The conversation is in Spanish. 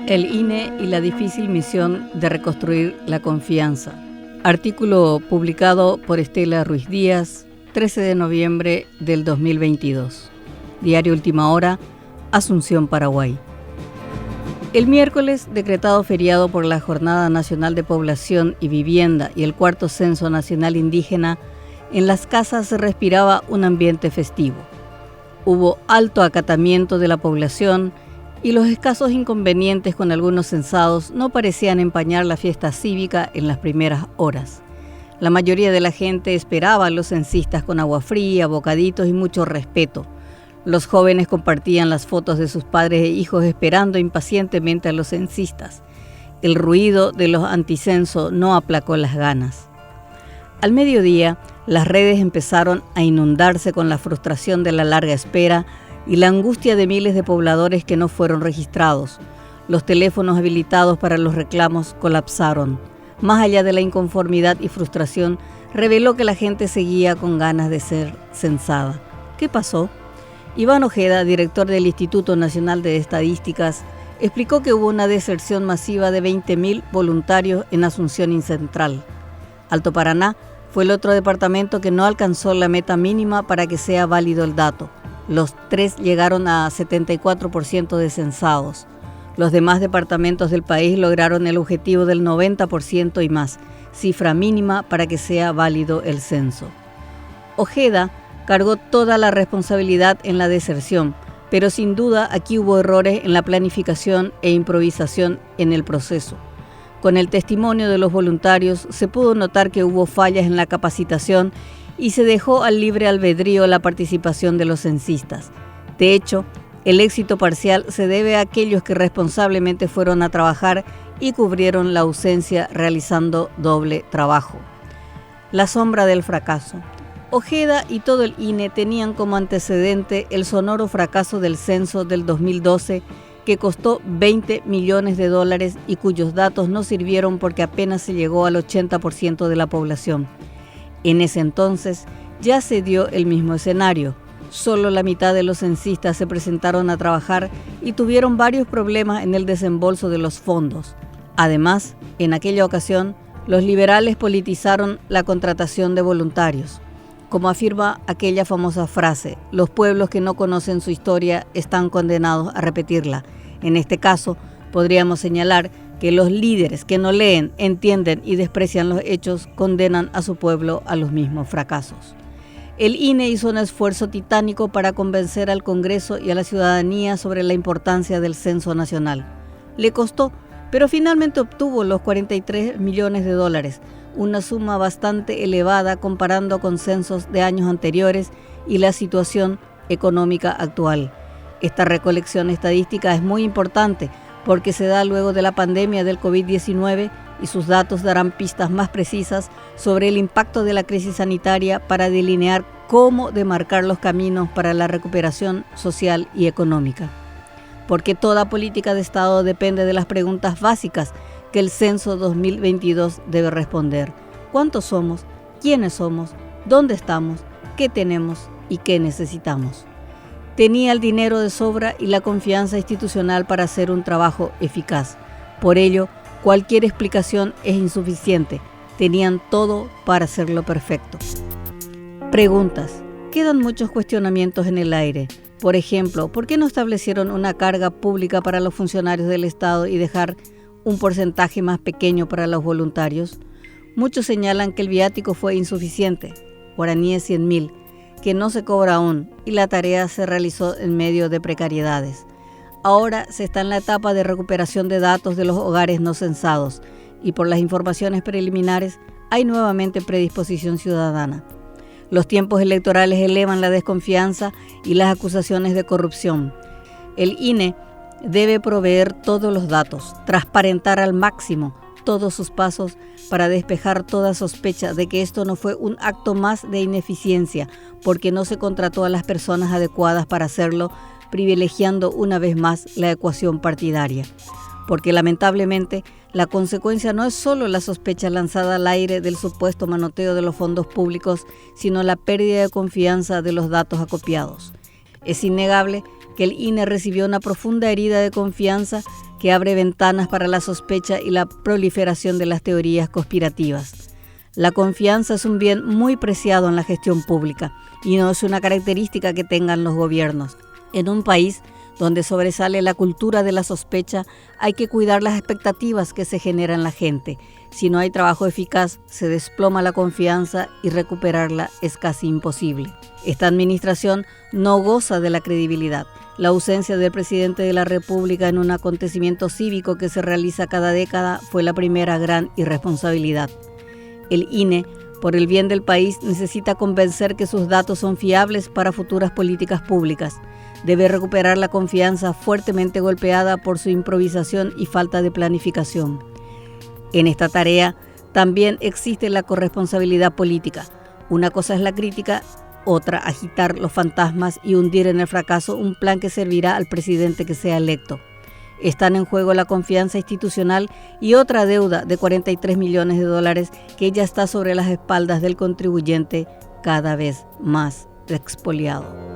El INE y la difícil misión de reconstruir la confianza. Artículo publicado por Estela Ruiz Díaz, 13 de noviembre del 2022. Diario Última Hora, Asunción, Paraguay. El miércoles, decretado feriado por la Jornada Nacional de Población y Vivienda y el Cuarto Censo Nacional Indígena, en las casas se respiraba un ambiente festivo. Hubo alto acatamiento de la población y los escasos inconvenientes con algunos censados no parecían empañar la fiesta cívica en las primeras horas. La mayoría de la gente esperaba a los censistas con agua fría, bocaditos y mucho respeto. Los jóvenes compartían las fotos de sus padres e hijos esperando impacientemente a los censistas. El ruido de los anticenso no aplacó las ganas. Al mediodía, las redes empezaron a inundarse con la frustración de la larga espera y la angustia de miles de pobladores que no fueron registrados. Los teléfonos habilitados para los reclamos colapsaron. Más allá de la inconformidad y frustración, reveló que la gente seguía con ganas de ser censada. ¿Qué pasó? Iván Ojeda, director del Instituto Nacional de Estadísticas, explicó que hubo una deserción masiva de 20.000 voluntarios en Asunción Central. Alto Paraná fue el otro departamento que no alcanzó la meta mínima para que sea válido el dato. Los 3 llegaron a 74% de censados. Los demás departamentos del país lograron el objetivo del 90% y más, cifra mínima para que sea válido el censo. Ojeda cargó toda la responsabilidad en la deserción, pero sin duda aquí hubo errores en la planificación e improvisación en el proceso. Con el testimonio de los voluntarios se pudo notar que hubo fallas en la capacitación y se dejó al libre albedrío la participación de los censistas. De hecho, el éxito parcial se debe a aquellos que responsablemente fueron a trabajar y cubrieron la ausencia realizando doble trabajo. La sombra del fracaso. Ojeda y todo el INE tenían como antecedente el sonoro fracaso del censo del 2012 que costó $20 millones y cuyos datos no sirvieron porque apenas se llegó al 80% de la población. En ese entonces ya se dio el mismo escenario. Solo la mitad de los censistas se presentaron a trabajar y tuvieron varios problemas en el desembolso de los fondos. Además, en aquella ocasión, los liberales politizaron la contratación de voluntarios. Como afirma aquella famosa frase, los pueblos que no conocen su historia están condenados a repetirla. En este caso, podríamos señalar que los líderes que no leen, entienden y desprecian los hechos condenan a su pueblo a los mismos fracasos. El INE hizo un esfuerzo titánico para convencer al Congreso y a la ciudadanía sobre la importancia del censo nacional. Le costó, pero finalmente obtuvo los $43 millones, una suma bastante elevada comparando con censos de años anteriores y la situación económica actual. Esta recolección estadística es muy importante porque se da luego de la pandemia del COVID-19 y sus datos darán pistas más precisas sobre el impacto de la crisis sanitaria para delinear cómo demarcar los caminos para la recuperación social y económica. Porque toda política de Estado depende de las preguntas básicas que el Censo 2022 debe responder. ¿Cuántos somos? ¿Quiénes somos? ¿Dónde estamos? ¿Qué tenemos? ¿Y qué necesitamos? Tenía el dinero de sobra y la confianza institucional para hacer un trabajo eficaz. Por ello, cualquier explicación es insuficiente. Tenían todo para hacerlo perfecto. Preguntas. Quedan muchos cuestionamientos en el aire. Por ejemplo, ¿por qué no establecieron una carga pública para los funcionarios del Estado y dejar un porcentaje más pequeño para los voluntarios? Muchos señalan que el viático fue insuficiente, guaraníes 100.000, que no se cobra aún y la tarea se realizó en medio de precariedades. Ahora se está en la etapa de recuperación de datos de los hogares no censados y por las informaciones preliminares hay nuevamente predisposición ciudadana. Los tiempos electorales elevan la desconfianza y las acusaciones de corrupción. El INE debe proveer todos los datos, transparentar al máximo todos sus pasos para despejar toda sospecha de que esto no fue un acto más de ineficiencia porque no se contrató a las personas adecuadas para hacerlo, privilegiando una vez más la ecuación partidaria. Porque lamentablemente la consecuencia no es solo la sospecha lanzada al aire del supuesto manoteo de los fondos públicos, sino la pérdida de confianza de los datos acopiados. Es innegable que el INE recibió una profunda herida de confianza que que abre ventanas para la sospecha y la proliferación de las teorías conspirativas. La confianza es un bien muy preciado en la gestión pública y no es una característica que tengan los gobiernos. En un país donde sobresale la cultura de la sospecha, hay que cuidar las expectativas que se generan en la gente. Si no hay trabajo eficaz, se desploma la confianza y recuperarla es casi imposible. Esta administración no goza de la credibilidad. La ausencia del presidente de la República en un acontecimiento cívico que se realiza cada década fue la primera gran irresponsabilidad. El INE, por el bien del país, necesita convencer que sus datos son fiables para futuras políticas públicas. Debe recuperar la confianza fuertemente golpeada por su improvisación y falta de planificación. En esta tarea también existe la corresponsabilidad política. Una cosa es la crítica, otra agitar los fantasmas y hundir en el fracaso un plan que servirá al presidente que sea electo. Están en juego la confianza institucional y otra deuda de $43 millones que ya está sobre las espaldas del contribuyente cada vez más expoliado.